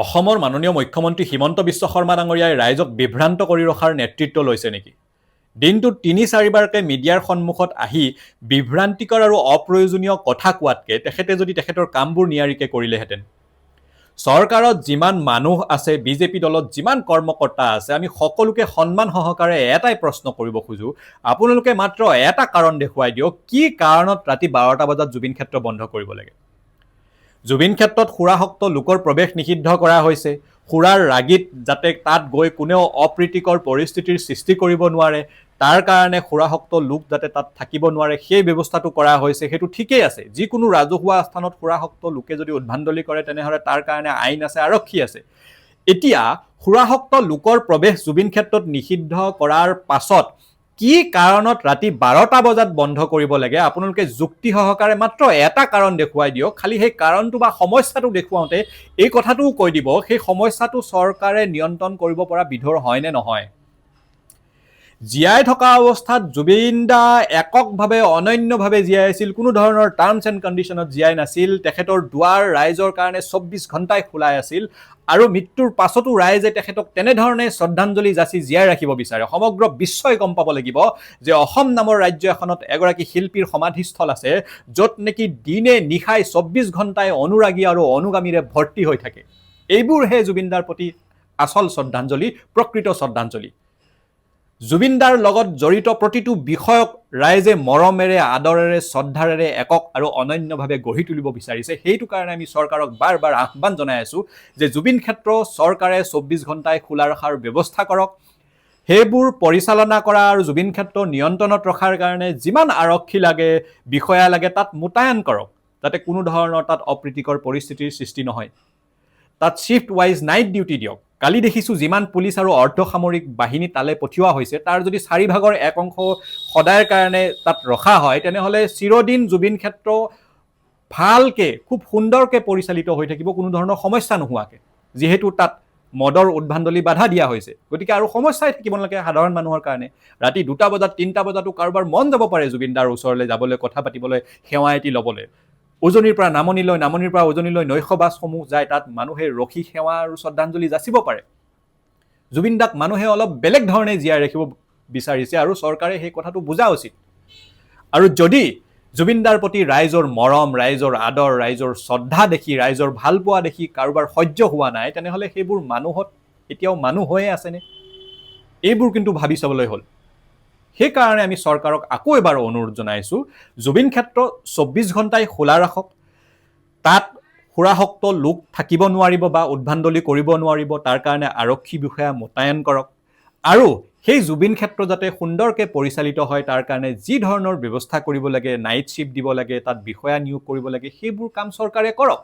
অসমৰ মাননীয় মুখ্যমন্ত্ৰী হিমন্ত বিশ্ব শৰ্মা ডাঙৰীয়াই ৰাইজক বিভ্ৰান্ত কৰি ৰখাৰ নেতৃত্ব লৈছে নেকি? দিনটোত ৩-৪বাৰকৈ মিডিয়াৰ সন্মুখত আহি বিভ্ৰান্তিকৰ আৰু অপ্ৰয়োজনীয় কথা কোৱাতকৈ তেখেতে যদি তেখেতৰ কামবোৰ নিয়াৰিকৈ কৰিলেহেঁতেন। চৰকাৰত যিমান মানুহ আছে, বিজেপি দলত যিমান কৰ্মকৰ্তা আছে, আমি সকলোকে সন্মান সহকাৰে এটাই প্ৰশ্ন কৰিব খোজোঁ, আপোনালোকে মাত্ৰ এটা কাৰণ দেখুৱাই দিয়ক, কি কাৰণত ৰাতি ১২টা বজাত জুবিন ক্ষেত্ৰ বন্ধ কৰিব লাগে। জুবিন ক্ষেত্ৰত সুৰাসক্ত লোকৰ প্ৰৱেশ নিষিদ্ধ কৰা হৈছে। সুৰাৰ ৰাগীত যাতে তাত গৈ কোনেও অপ্ৰীতিকৰ পৰিস্থিতিৰ সৃষ্টি কৰিব নোৱাৰে, তাৰ কাৰণে সুৰাসক্ত লোক যাতে তাত থাকিব নোৱাৰে, সেই ব্যৱস্থাটো কৰা হৈছে। সেইটো ঠিকেই আছে। যিকোনো ৰাজহুৱা স্থানত সুৰাসক্ত লোকে যদি উদ্ভণ্ডালি কৰে তেনেহ'লে তাৰ কাৰণে আইন আছে, আৰক্ষী আছে। এতিয়া সুৰাসক্ত লোকৰ প্ৰৱেশ জুবিন ক্ষেত্ৰত নিষিদ্ধ কৰাৰ পাছত কি কাৰণত ৰাতি ১২টা বজাত বন্ধ কৰিব লাগে, আপোনালোকে যুক্তি সহকাৰে মাত্ৰ এটা কাৰণ দেখুৱাই দিয়ক। খালি সেই কাৰণটো বা সমস্যাটো দেখুৱাওঁতে এই কথাটোও কৈ দিব সেই সমস্যাটো চৰকাৰে নিয়ন্ত্ৰণ কৰিব পৰা বিধৰ হয় নে নহয়। জীয়াই থকা অৱস্থাত জুবিন দা এককভাৱে অনন্যভাৱে জীয়াই আছিল, কোনো ধৰণৰ টাৰ্মছ এণ্ড কণ্ডিশ্যনত জীয়াই নাছিল। তেখেতৰ দুৱাৰ ৰাইজৰ কাৰণে ২৪ ঘণ্টাই খোলাই আছিল আৰু মৃত্যুৰ পাছতো ৰাইজে তেখেতক তেনেধৰণে শ্ৰদ্ধাঞ্জলি যাচি জীয়াই ৰাখিব বিচাৰে। সমগ্ৰ বিশ্বই গম পাব লাগিব যে অসম নামৰ ৰাজ্য এখনত এগৰাকী শিল্পীৰ সমাধিস্থল আছে, য'ত নেকি দিনে নিশাই ২৪ ঘণ্টাই অনুৰাগী আৰু অনুগামীৰে ভৰ্তি হৈ থাকে। এইবোৰহে জুবিনদাৰ প্ৰতি আচল শ্ৰদ্ধাঞ্জলি, প্ৰকৃত শ্ৰদ্ধাঞ্জলি। জুবিনদাৰ লগত জড়িত প্ৰতিটো বিষয়ক ৰাইজে মৰমেৰে, আদৰেৰে, শ্ৰদ্ধাৰেৰে একক আৰু অনন্যভাৱে গঢ়ি তুলিব বিচাৰিছে। সেইটো কাৰণে আমি চৰকাৰক বাৰ বাৰ আহ্বান জনাই আছোঁ যে জুবিন ক্ষেত্ৰ চৰকাৰে ২৪ ঘণ্টাই খোলা ৰখাৰ ব্যৱস্থা কৰক। সেইবোৰ পৰিচালনা কৰা আৰু জুবিন ক্ষেত্ৰ নিয়ন্ত্ৰণত ৰখাৰ কাৰণে যিমান আৰক্ষী লাগে, বিষয়া লাগে, তাত মোতায়েন কৰক, যাতে কোনো ধৰণৰ তাত অপ্ৰীতিকৰ পৰিস্থিতিৰ সৃষ্টি নহয়। তাত শ্বিফ্ট ৱাইজ নাইট ডিউটি দিয়ক। কালি দেখিছোঁ যিমান পুলিচ আৰু অৰ্ধসামৰিক বাহিনী তালৈ পঠিওৱা হৈছে, তাৰ যদি ৪ভাগৰ ১ অংশ সদায়ৰ কাৰণে তাত ৰখা হয়, তেনেহ'লে চিৰদিন জুবিন ক্ষেত্ৰ ভালকৈ, খুব সুন্দৰকৈ পৰিচালিত হৈ থাকিব, কোনো ধৰণৰ সমস্যা নোহোৱাকৈ। যিহেতু তাত মদৰ উদ্ভণ্ডালি বাধা দিয়া হৈছে, গতিকে আৰু সমস্যাই থাকিব নালাগে সাধাৰণ মানুহৰ কাৰণে। ৰাতি ২টা বজাত, ৩টা বজাতো কাৰোবাৰ মন যাব পাৰে জুবিনদাৰ ওচৰলৈ যাবলৈ, কথা পাতিবলৈ, সেৱা এটি ল'বলৈ। উজনিৰ পৰা নামনিলৈ, নামনিৰ পৰা উজনিলৈ নৈশ বাছসমূহ যায়, তাত মানুহে ৰখি সেৱা আৰু শ্ৰদ্ধাঞ্জলি যাচিব পাৰে। জুবিন দাক মানুহে অলপ বেলেগ ধৰণে জীয়াই ৰাখিব বিচাৰিছে আৰু চৰকাৰে সেই কথাটো বুজা উচিত। আৰু যদি জুবিনদাৰ প্ৰতি ৰাইজৰ মৰম, ৰাইজৰ আদৰ, ৰাইজৰ শ্ৰদ্ধা দেখি, ৰাইজৰ ভালপোৱা দেখি কাৰোবাৰ সহ্য হোৱা নাই, তেনেহ'লে সেইবোৰ মানুহত এতিয়াও মানুহ হৈয়ে আছেনে? এইবোৰ কিন্তু ভাবি চাবলৈ হ'ল। সেইকাৰণে আমি চৰকাৰক আকৌ এবাৰ অনুৰোধ জনাইছোঁ, জুবিন ক্ষেত্ৰ ২৪ ঘণ্টাই খোলা ৰাখক। তাত সুৰাসক্ত লোক থাকিব নোৱাৰিব বা উদ্ভণ্ডালি কৰিব নোৱাৰিব, তাৰ কাৰণে আৰক্ষী বিষয়া মোতায়েন কৰক। আৰু সেই জুবিন ক্ষেত্ৰ যাতে সুন্দৰকৈ পৰিচালিত হয়, তাৰ কাৰণে যি ধৰণৰ ব্যৱস্থা কৰিব লাগে, নাইট শ্বিফ্ট দিব লাগে, তাত বিষয়া নিয়োগ কৰিব লাগে, সেইবোৰ কাম চৰকাৰে কৰক।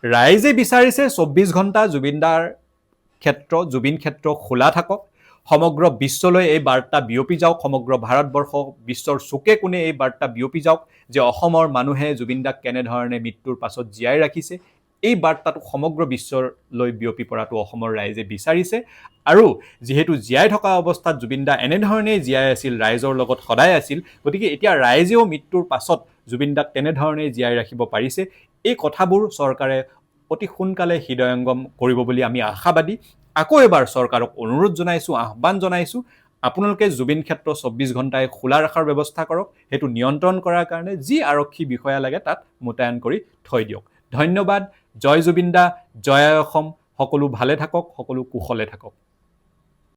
ৰাইজে বিচাৰিছে ২৪ ঘণ্টা জুবিনদাৰ ক্ষেত্ৰ, জুবিন ক্ষেত্ৰ খোলা থাকক। সমগ্ৰ বিশ্বলৈ এই বাৰ্তা বিয়পি যাওক, সমগ্ৰ ভাৰতবৰ্ষ, বিশ্বৰ চুকে কোণে এই বাৰ্তা বিয়পি যাওক যে অসমৰ মানুহে জুবিনদাক কেনেধৰণে মৃত্যুৰ পাছত জীয়াই ৰাখিছে। এই বাৰ্তাটো সমগ্ৰ বিশ্বলৈ বিয়পি পৰাটো অসমৰ ৰাইজে বিচাৰিছে। আৰু যিহেতু জীয়াই থকা অৱস্থাত জুবিনদা এনেধৰণেই জীয়াই আছিল, ৰাইজৰ লগত সদায় আছিল, গতিকে এতিয়া ৰাইজেও মৃত্যুৰ পাছত জুবিনদাক তেনেধৰণেই জীয়াই ৰাখিব পাৰিছে। এই কথাবোৰ চৰকাৰে অতি সোনকালে হৃদয়ংগম কৰিব বুলি আমি আশাবাদী। আকৌ এবাৰ চৰকাৰক অনুৰোধ জনাইছোঁ, আহ্বান জনাইছোঁ, আপোনালোকে জুবিন ক্ষেত্ৰ ২৪ ঘণ্টাই খোলা ৰখাৰ ব্যৱস্থা কৰক। সেইটো নিয়ন্ত্ৰণ কৰাৰ কাৰণে যি আৰক্ষী বিষয়া লাগে তাত মোতায়েন কৰি থৈ দিয়ক। ধন্যবাদ। জয় জুবিন দা, জয় অসম। সকলো ভালে থাকক, সকলো কুশলে থাকক।